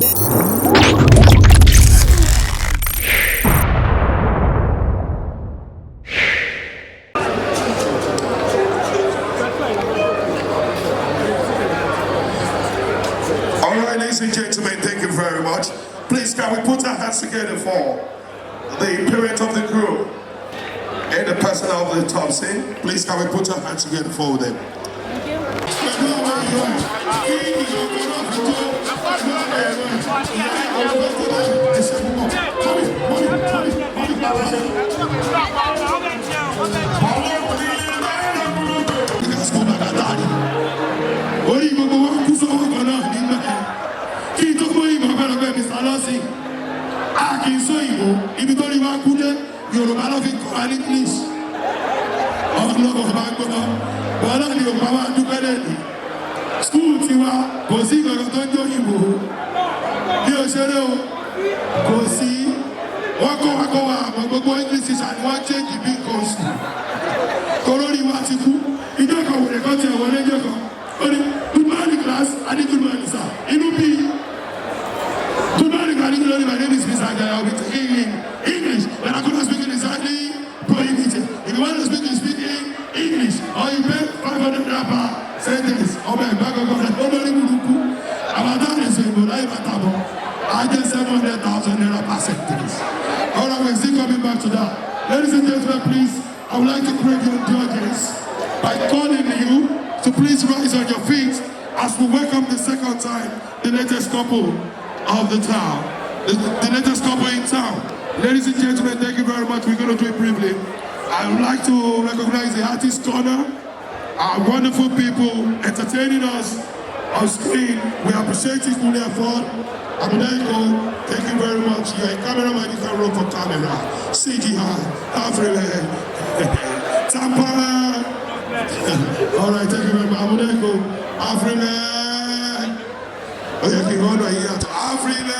Ladies and gentlemen, thank you very much. Please, can we put our hands together for the parent of the group and the person of the top scene? Please, can we put our hands together for them? Thank you. Ibi tó rí wá kú dé Yorùbá ló fi kọ́ ní English ọlọ́gbọ̀n bá gbọ́ bọ́lá ni Yorùbá wá dúpẹ́ lẹ́nu skúù ti wá kò sí ìgbàgbọ́ tó ń jó ìbò bí o ṣeré o kò sí wọ́n kọ́ wá àmọ́ gbogbo English teacher ni wọ́n change bí course kòrórí wá ti kú ìjọ kan wòlé kan ti ẹ̀wọ̀n lẹ́jọ́ kan ó ní good morning class I need good morning sir inú bí good morning class my name is Mr. Ajay I'll be taking English when I couldn't speak exactly prohibited. If you want to speak English or you pay 500 naira per sentence or back nobody will look about that is a good life at table. I get 700,000 naira per sentence. All right, we're still coming back to that. Ladies and gentlemen, please, I would like to create your indulgence by calling you to please rise on your feet as we welcome the second time the latest couple of the town. The latest couple in town. Ladies and gentlemen, thank you very much. We're going to do it briefly. I would like to recognize the artist corner, our wonderful people entertaining us on screen. We appreciate it, Kunle Afod, Amuda Eko. Thank you very much. You're a cameraman, you can run for camera. CGI, Africa, Tampara. All right, thank you very much. Amuda Eko, Africa. Oh, yeah, you go here to Africa.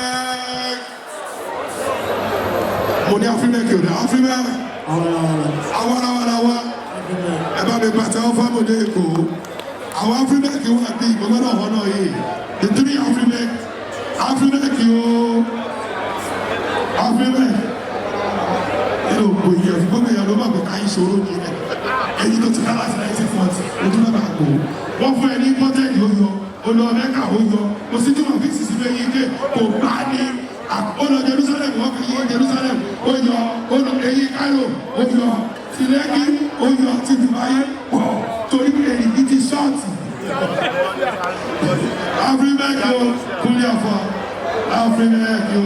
Money Africa, Africa. Awa. Eba me pata ofa Amuda Eko. Awa Africa ki wa di gbogbo na hono yi. The three Africa ki o. Africa. Elo ko ye fi gbogbo ya lo ma ko kan ìṣòro ni. Eyi tó ti kala 1940. O tún ba ko. Wọ́n fún ẹni important yo yo. O lọ Mecca o yo. O si ti mo fi sisi be yin ke ko ba ni. O lọ Jerusalem wọ́n fi yin Jerusalem. O yo, o lọ eyi Cairo o yo. Ti Lekki o yo ti Dubai o. Torí pé èyí ti short. Africa yo Kunle Afod. Africa yo.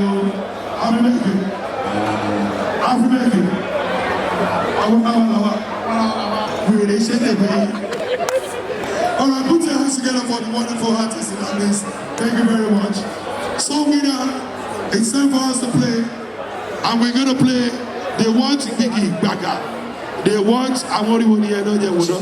We really should have. All right, put your hands together for the wonderful artists in our list. Thank you very much. So winner, it's time for us to play, and we're gonna play. They want Gigi Baga. They want Amori Woni Eno Jewodo.